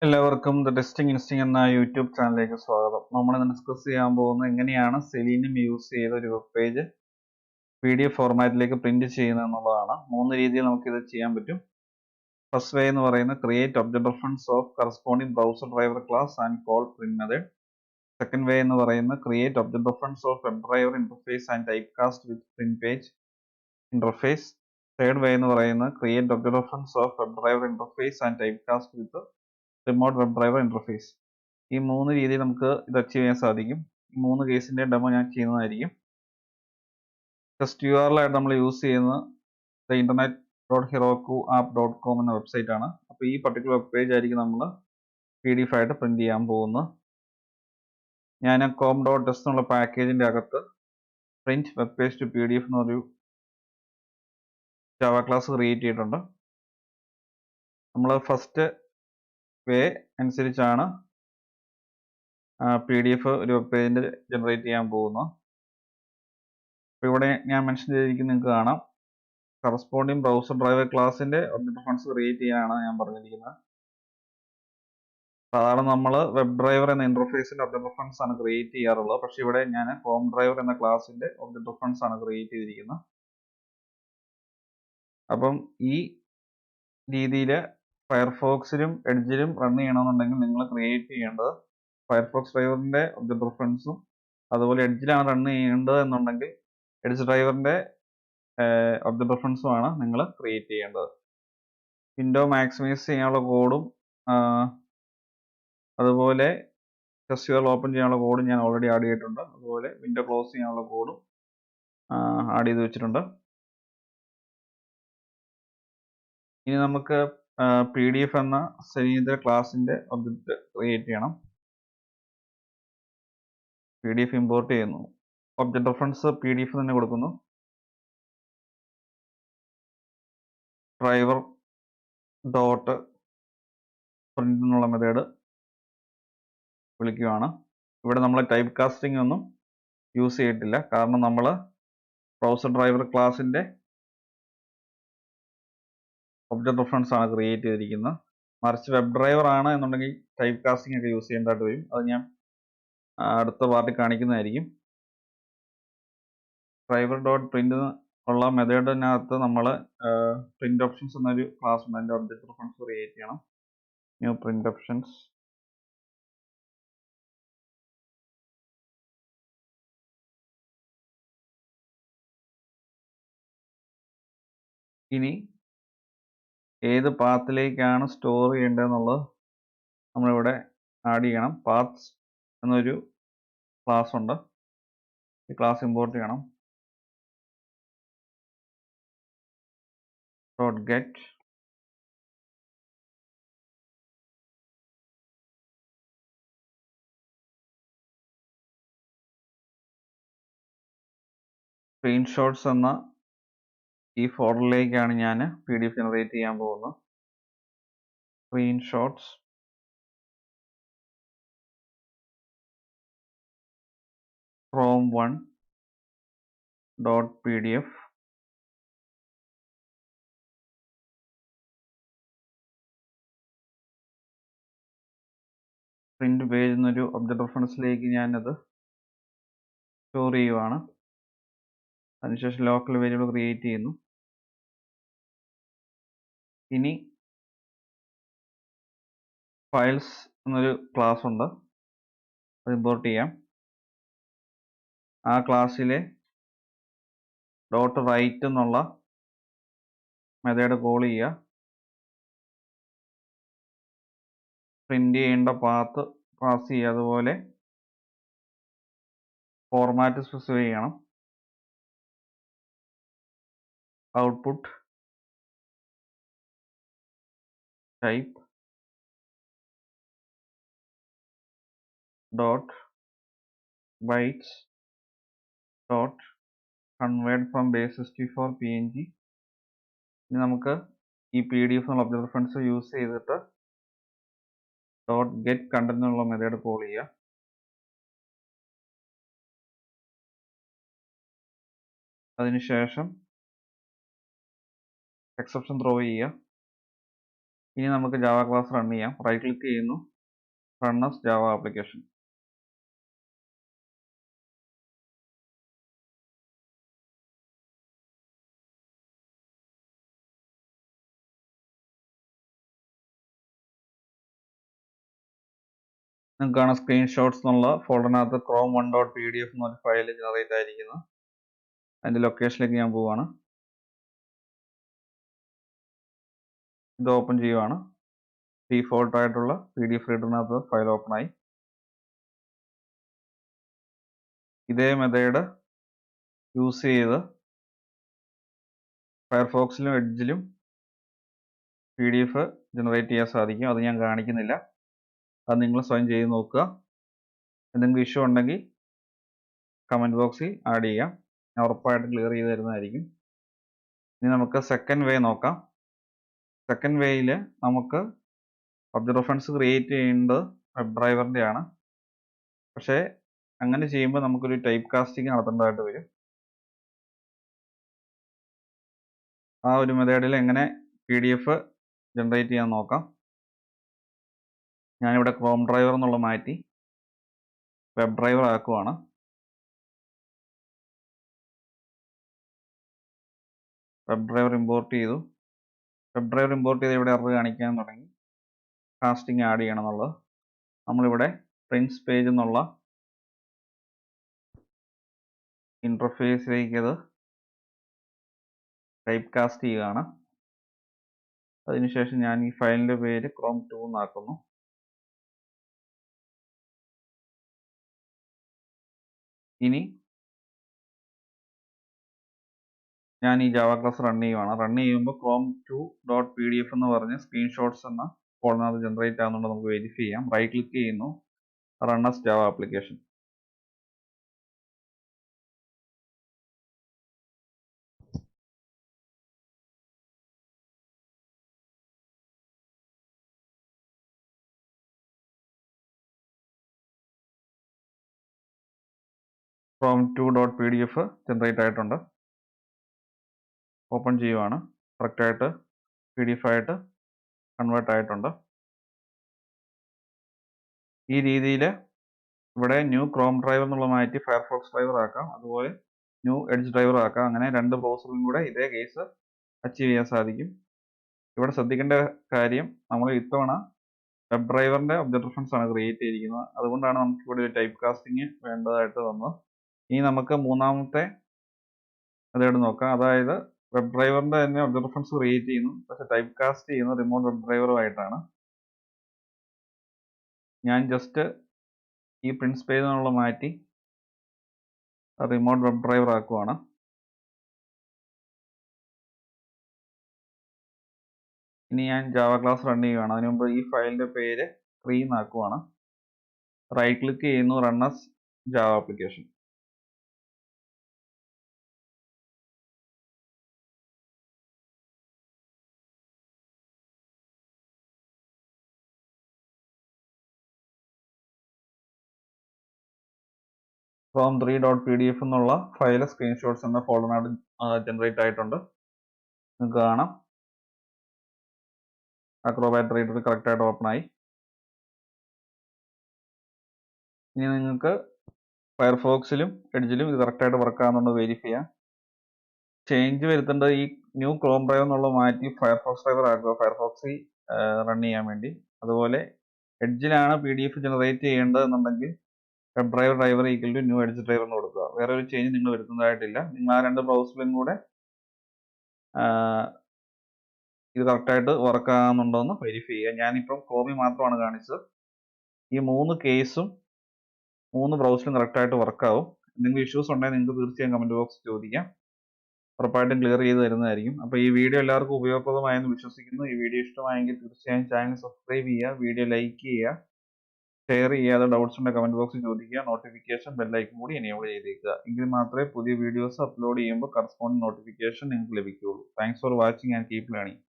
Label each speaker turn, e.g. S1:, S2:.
S1: എല്ലാവർക്കും the testing ഇൻസ്റ്റിംഗ് എന്ന YouTube ചാനലിലേക്ക് സ്വാഗതം. നമ്മൾ ഇന്ന് ഡിസ്കസ് ചെയ്യാൻ പോകുന്നത് എങ്ങനെയാണ് സെലീനിയം യൂസ് ചെയ്ത ഒരു വെബ് പേജ് PDF ഫോർമാറ്റിലേക്ക് പ്രിന്റ് ചെയ്യുന്നത് എന്നുള്ളതാണ്. 3 രീതിയിൽ നമുക്ക് ഇത് ചെയ്യാൻ പറ്റും. ഫസ്റ്റ് വേ എന്ന് പറയുന്നത് create object reference of corresponding browser driver class and call print method. Second way എന്ന് പറയുന്നത് create object reference of web driver interface and type cast with print page interface. Third way എന്ന് പറയുന്നത് create object reference of web driver interface and type cast with remote web driver interface. ഈ 3 രീതിയിൽ നമുക്ക് ഇത് achieve ചെയ്യാൻ സാധിക്കും. ഈ 3 കേസിന്റെ ഡെമോ ഞാൻ ചെയ്യുന്നതായിരിക്കും. ടെസ്റ്റ് URL ആയിട്ട് നമ്മൾ യൂസ് ചെയ്യുന്നത് internet.heroku.app.com എന്ന വെബ്സൈറ്റ് ആണ്. അപ്പോൾ ഈ പർട്ടിക്കുലർ വെബ് പേജ് ആയിരിക്കും നമ്മൾ PDF ആയിട്ട് പ്രിന്റ് ചെയ്യാൻ പോകുന്നത്. ഞാൻ com.test എന്നുള്ള പാക്കേജിന്റെ അകത്ത് print web page to PDF എന്നൊരു ജാവ ക്ലാസ് ക്രിയേറ്റ് ചെയ്തിട്ടുണ്ട്. നമ്മൾ ഫസ്റ്റ് വേ അനുസരിച്ചാണ് PDF ഒരു വെബ് പേജിന്റെ ജനറേറ്റ് ചെയ്യാൻ പോകുന്നത്. അപ്പോൾ ഇവിടെ ഞാൻ മെൻഷൻ ചെയ്തിരിക്കുന്നത് നിങ്ങൾക്ക് കാണാം. കറസ്പോണ്ടിങ് ബ്രൗസർ ഡ്രൈവർ ക്ലാസിന്റെ ഒബ്ജക്റ്റ് റെഫറൻസ് ക്രിയേറ്റ് ചെയ്യാനാണ് ഞാൻ പറഞ്ഞിരിക്കുന്നത്. സാധാരണ നമ്മൾ വെബ് ഡ്രൈവർ എന്ന ഇന്റർഫേസിന്റെ ഒബ്ജക്റ്റ് റെഫറൻസ് ആണ് ക്രിയേറ്റ് ചെയ്യാറുള്ളത്. പക്ഷേ ഇവിടെ ഞാൻ ഹോം ഡ്രൈവർ എന്ന ക്ലാസിന്റെ ഒബ്ജക്റ്റ് റെഫറൻസ് ആണ് ക്രിയേറ്റ് ചെയ്തിരിക്കുന്നത്. അപ്പം ഈ രീതിയിൽ ഫയർഫോക്സിലും എഡ്ജിലും റൺ ചെയ്യണമെന്നുണ്ടെങ്കിൽ നിങ്ങൾ ക്രിയേറ്റ് ചെയ്യേണ്ടത് ഫയർഫോക്സ് ഡ്രൈവറിന്റെ ഒബ്ജക്റ്റ് റെഫറൻസും അതുപോലെ എഡ്ജിലാണ് റൺ ചെയ്യേണ്ടത് എന്നുണ്ടെങ്കിൽ എഡ്ജ് ഡ്രൈവറിന്റെ ഒബ്ജക്റ്റ് റെഫറൻസും ആണ് നിങ്ങൾ ക്രിയേറ്റ് ചെയ്യേണ്ടത്. വിൻഡോ മാക്സിമൈസ് ചെയ്യാനുള്ള കോഡും അതുപോലെ ടെസ്റ്റ് URL ഓപ്പൺ ചെയ്യാനുള്ള കോഡും ഞാൻ ഓൾറെഡി ആഡ് ചെയ്തിട്ടുണ്ട്. അതുപോലെ വിൻഡോ ക്ലോസ് ചെയ്യാനുള്ള കോഡും ആഡ് ചെയ്ത് വെച്ചിട്ടുണ്ട്. ഇനി നമുക്ക് PDF എന്ന സെലീനിയത്തിന്റെ ക്ലാസിന്റെ ഒബ്ജക്റ്റ് ക്രിയേറ്റ് ചെയ്യണം. PDF ഇമ്പോർട്ട് ചെയ്യുന്നു. ഒബ്ജക്റ്റ് റെഫറൻസ് PDF തന്നെ കൊടുക്കുന്നു. ഡ്രൈവർ ഡോട്ട് പ്രിന്റ് എന്നുള്ള മെത്തേഡ് വിളിക്കുകയാണ്. ഇവിടെ നമ്മൾ ടൈപ്പ് കാസ്റ്റിംഗ് ഒന്നും യൂസ് ചെയ്തിട്ടില്ല. കാരണം നമ്മൾ ബ്രൗസർ ഡ്രൈവർ ക്ലാസിന്റെ ഒബ്ജക്റ്റ് റെഫറൻസ് ആണ് ക്രിയേറ്റ് ചെയ്തിരിക്കുന്നത്. മറിച്ച് വെബ് ഡ്രൈവർ ആണ് എന്നുണ്ടെങ്കിൽ ടൈപ്പ് കാസ്റ്റിംഗ് ഒക്കെ യൂസ് ചെയ്യേണ്ടതായിട്ട് വരും. അത് ഞാൻ അടുത്ത പാർട്ടിൽ കാണിക്കുന്നതായിരിക്കും. ഡ്രൈവർ ഡോട്ട് പ്രിന്റ് ഉള്ള മെത്തേഡിനകത്ത് നമ്മൾ പ്രിന്റ് ഓപ്ഷൻസ് എന്നൊരു ക്ലാസ് ഉണ്ട്. അതിന്റെ ഒബ്ജക്റ്റ് റെഫറൻസ് ക്രിയേറ്റ് ചെയ്യണം. New print options. ഇനി ഏത് പാത്തിലേക്കാണ് സ്റ്റോർ ചെയ്യേണ്ടതെന്നുള്ളത് നമ്മളിവിടെ ആഡ് ചെയ്യണം. പാത്സ് എന്നൊരു ക്ലാസ് ഉണ്ട്. ഈ ക്ലാസ് ഇമ്പോർട്ട് ചെയ്യണം. ഡോട്ട് ഗെറ്റ് സ്ക്രീൻഷോട്ട്സ് എന്ന ഈ ഫോൾഡറിലേക്കാണ് ഞാൻ PDF ജനറേറ്റ് ചെയ്യാൻ പോകുന്നത്. Screenshots from 1.pdf. Print page എന്നൊരു ഒബ്ജക്റ്റ് റെഫറൻസിലേക്ക് ഞാനത് സ്റ്റോർ ചെയ്യുവാണ്. അതിനുശേഷം ലോക്കൽ വേരിയബിൾ ക്രിയേറ്റ് ചെയ്യുന്നു. ഇനി ഫയൽസ് എന്നൊരു ക്ലാസ് ഉണ്ട്. അത് ഇമ്പോർട്ട് ചെയ്യാം. ആ ക്ലാസ്സിലെ ഡോട്ട് റൈറ്റ് എന്നുള്ള മെത്തേഡ് കോൾ ചെയ്യുക. പ്രിന്റ് ചെയ്യേണ്ട പാത്ത് പാസ് ചെയ്യുക. അതുപോലെ ഫോർമാറ്റ് സ്പെസിഫൈ ചെയ്യണം. Output type dot bytes dot convert from base64 PNG. ഇനി നമുക്ക് ഈ PDF എന്നുള്ള ഒബ്ജക്റ്റ് റെഫറൻസ് യൂസ് ചെയ്തിട്ട് ഡോട്ട് ഗെറ്റ് കണ്ടന്റ് എന്നുള്ള മെത്തേഡ് കോൾ ചെയ്യുക. അതിനുശേഷം എക്സെപ്ഷൻ ത്രോ ചെയ്യുക. ഇനി നമുക്ക് ജാവ ക്ലാസ് റൺ ചെയ്യാം. റൈറ്റ് ക്ലിക്ക് ചെയ്യുന്നു, റൺ ആസ് ജാവ ആപ്ലിക്കേഷൻ. നിങ്ങൾക്കാണ് സ്ക്രീൻഷോട്ട്സ് എന്നുള്ള ഫോൾഡറിനകത്ത് ക്രോം 1.pdf എന്നൊരു ഫയൽ ജനറേറ്റ് ആയിരിക്കുന്നത്. അതിൻ്റെ ലൊക്കേഷനിലേക്ക് ഞാൻ പോവുകയാണ്. ഇത് ഓപ്പൺ ചെയ്യുവാണ്. ഡീഫോൾട്ട് ആയിട്ടുള്ള PDF റീഡറിനകത്ത് ഫയൽ ഓപ്പൺ ആയി. ഇതേ മെത്തേഡ് യൂസ് ചെയ്ത് ഫയർഫോക്സിലും എഡ്ജിലും PDF ജനറേറ്റ് ചെയ്യാൻ സാധിക്കും. അത് ഞാൻ കാണിക്കുന്നില്ല. അത് നിങ്ങൾ സ്വയം ചെയ്ത് നോക്കുക. എന്തെങ്കിലും ഇഷ്യൂ ഉണ്ടെങ്കിൽ കമൻറ്റ് ബോക്സിൽ ആഡ് ചെയ്യാം. ഞാൻ ഉറപ്പായിട്ടും ക്ലിയർ ചെയ്ത് തരുന്നതായിരിക്കും. ഇനി നമുക്ക് സെക്കൻഡ് വേ നോക്കാം. സെക്കൻഡ് വേയിൽ നമുക്ക് ഒബ്ജക്റ്റ് റെഫറൻസ് ക്രിയേറ്റ് ചെയ്യേണ്ടത് വെബ് ഡ്രൈവറിൻ്റെ ആണ്. പക്ഷേ അങ്ങനെ ചെയ്യുമ്പോൾ നമുക്കൊരു ടൈപ്പ് കാസ്റ്റിംഗ് നടത്തേണ്ടതായിട്ട് വരും. ആ ഒരു മെത്തേഡിൽ എങ്ങനെ PDF ജനറേറ്റ് ചെയ്യാൻ നോക്കാം. ഞാനിവിടെ ക്രോം ഡ്രൈവർ എന്നുള്ള മാറ്റി വെബ് ഡ്രൈവർ ആക്കുവാണ്. വെബ് ഡ്രൈവർ ഇമ്പോർട്ട് ചെയ്തു. വെബ് ഡ്രൈവർ ഇമ്പോർട്ട് ചെയ്ത് ഇവിടെ എറർ കാണിക്കാൻ തുടങ്ങി. കാസ്റ്റിംഗ് ആഡ് ചെയ്യണം എന്നുള്ളത്. നമ്മളിവിടെ പ്രിൻസ് പേജ് എന്നുള്ള ഇൻ്റർഫേസിലേക്ക് അത് ടൈപ്പ് കാസ്റ്റ് ചെയ്യുകയാണ്. അതിനുശേഷം ഞാൻ ഈ ഫയലിൻ്റെ പേര് ക്രോം 2 എന്നാക്കുന്നു. ഇനി ഞാൻ ഈ ജാവ ക്ലാസ് റൺ ചെയ്യുവാണ്. റൺ ചെയ്യുമ്പോൾ ക്രോം 2.pdf എന്ന് പറഞ്ഞ് സ്ക്രീൻഷോട്ട്സ് എന്ന ഫോൾഡറിനകത്ത് ജനറേറ്റ് ആകുന്നുണ്ട് നമുക്ക് വെരിഫൈ ചെയ്യാം. റൈറ്റ് ക്ലിക്ക് ചെയ്യുന്നു, run as Java application. Chrome 2.pdf generate ആയിട്ടുണ്ട്. ഓപ്പൺ ചെയ്യുവാണ്. കറക്റ്റായിട്ട് PDF ആയിട്ട് കൺവേർട്ട് ആയിട്ടുണ്ട്. ഈ രീതിയിൽ ഇവിടെ ന്യൂ ക്രോം ഡ്രൈവർ എന്നുള്ള മാറ്റി ഫയർഫോക്സ് ഡ്രൈവർ ആക്കാം. അതുപോലെ ന്യൂ എഡ്ജ് ഡ്രൈവർ ആക്കാം. അങ്ങനെ രണ്ട് ബ്രൗസറിലും കൂടെ ഇതേ കേസ് അച്ചീവ് ചെയ്യാൻ സാധിക്കും. ഇവിടെ ശ്രദ്ധിക്കേണ്ട കാര്യം, നമ്മൾ ഇത്തവണ വെബ് ഡ്രൈവറിൻ്റെ ഒബ്ജക്റ്റ് റെഫറൻസ് ആണ് ക്രിയേറ്റ് ചെയ്തിരിക്കുന്നത്. അതുകൊണ്ടാണ് നമുക്ക് ഇവിടെ ഒരു ടൈപ്പ് കാസ്റ്റിംഗ് വേണ്ടതായിട്ട് വന്നത്. ഇനി നമുക്ക് മൂന്നാമത്തെ മെത്തേഡ് നോക്കാം. അതായത് വെബ് ഡ്രൈവറിൻ്റെ തന്നെ ഒബ്ജക്റ്റ് റെഫറൻസ് ക്രിയേറ്റ് ചെയ്യുന്നു, പക്ഷേ ടൈപ്പ് കാസ്റ്റ് ചെയ്യുന്നത് റിമോട്ട് വെബ് ഡ്രൈവറുമായിട്ടാണ്. ഞാൻ ജസ്റ്റ് ഈ പ്രിൻസ് പേജ് എന്നുള്ള മാറ്റി റിമോട്ട് വെബ് ഡ്രൈവർ ആക്കുവാണ്. ഇനി ഞാൻ ജാവ ക്ലാസ് റൺ ചെയ്യുകയാണ്. അതിനു മുമ്പ് ഈ ഫയലിൻ്റെ പേര് 3 എന്നാക്കുവാണ്. റൈറ്റ് ക്ലിക്ക് ചെയ്യുന്നു, run as Java application. Chrome 3.pdf എന്നുള്ള ഫയൽ സ്ക്രീൻഷോട്ട്സ് എന്ന ഫോൾഡറിനകത്ത് ജനറേറ്റ് ആയിട്ടുണ്ട്. നിങ്ങൾക്ക് കാണാം അക്രോബാറ്റ് റീഡർ കറക്റ്റായിട്ട് ഓപ്പൺ ആയി. ഇനി നിങ്ങൾക്ക് ഫയർഫോക്സിലും എഡ്ജിലും ഇത് കറക്റ്റായിട്ട് വർക്ക് ആകുന്നുണ്ട് വെരിഫൈ ചെയ്യാം. ചേഞ്ച് വരുത്തേണ്ടത് ഈ ന്യൂ ക്രോം ഡ്രൈവർ എന്നുള്ള മാറ്റി ഫയർഫോക്സ് ഡ്രൈവർ ആക്കുക, ഫയർഫോക്സിൽ റൺ ചെയ്യാൻ വേണ്ടി. അതുപോലെ എഡ്ജിലാണ് PDF ജനറേറ്റ് ചെയ്യേണ്ടത് എന്നുണ്ടെങ്കിൽ web driver equal to new edge driver എന്ന് കൊടുക്കുക. വേറെ ഒരു ചേഞ്ച് നിങ്ങൾ വരുത്തുന്നതായിട്ടില്ല. നിങ്ങൾ ആ രണ്ട് ബ്രൗസറിലും കൂടെ ഇത് കറക്റ്റായിട്ട് വർക്ക് ആകുന്നുണ്ടോ എന്ന് വെരിഫൈ ചെയ്യുക. ഞാനിപ്പം ക്രോമിൽ മാത്രമാണ് കാണിച്ചത്. ഈ മൂന്ന് കേസും മൂന്ന് ബ്രൗസറിലും കറക്റ്റായിട്ട് വർക്ക് ആവും. എന്തെങ്കിലും ഇഷ്യൂസ് ഉണ്ടെങ്കിൽ നിങ്ങൾക്ക് തീർച്ചയായും കമൻറ്റ് ബോക്സിൽ ചോദിക്കാം. ഉറപ്പായിട്ടും ക്ലിയർ ചെയ്ത് തരുന്നതായിരിക്കും. അപ്പോൾ ഈ വീഡിയോ എല്ലാവർക്കും ഉപയോഗപ്രദമായെന്ന് വിശ്വസിക്കുന്നു. ഈ വീഡിയോ ഇഷ്ടമായെങ്കിൽ തീർച്ചയായും ചാനൽ സബ്സ്ക്രൈബ് ചെയ്യുക, വീഡിയോ ലൈക്ക് ചെയ്യുക, ഷെയർ ചെയ്യാതെ ഡൗട്ട്സ് ഉണ്ടെങ്കിൽ കമൻറ്റ് ബോക്സിൽ ചോദിക്കുക. നോട്ടിഫിക്കേഷൻ ബെല്ലൈക്കൺ കൂടി എനേബിൾ ചെയ്തേക്കുക. എങ്കിൽ മാത്രമേ പുതിയ വീഡിയോസ് അപ്ലോഡ് ചെയ്യുമ്പോൾ കറസ്പോണ്ടിങ് നോട്ടിഫിക്കേഷൻ നിങ്ങൾക്ക് ലഭിക്കുകയുള്ളൂ. Thanks for watching and keep learning.